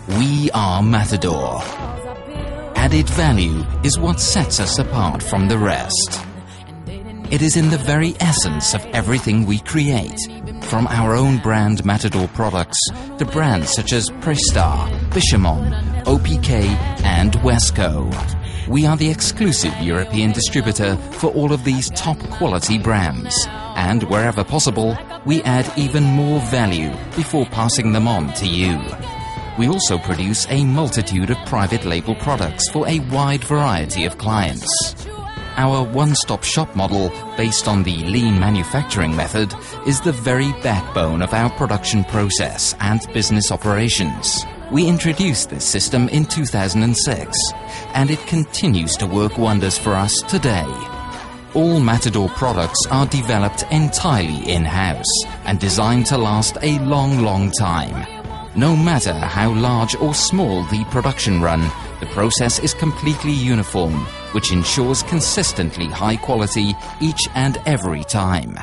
We are Matador. Added value is what sets us apart from the rest. It is in the very essence of everything we create, from our own brand Matador products to brands such as Prestar, Bishamon, OPK and Wesco. We are the exclusive European distributor for all of these top quality brands, and wherever possible, we add even more value before passing them on to you. We also produce a multitude of private label products for a wide variety of clients. Our one-stop shop model, based on the lean manufacturing method, is the very backbone of our production process and business operations. We introduced this system in 2006, and it continues to work wonders for us today. All Matador products are developed entirely in-house and designed to last a long time. No matter how large or small the production run, the process is completely uniform, which ensures consistently high quality each and every time.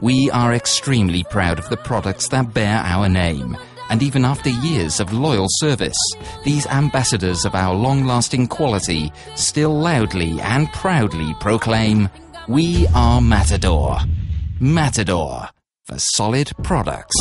We are extremely proud of the products that bear our name, and even after years of loyal service, these ambassadors of our long-lasting quality still loudly and proudly proclaim, "We are Matador." Matador for solid products.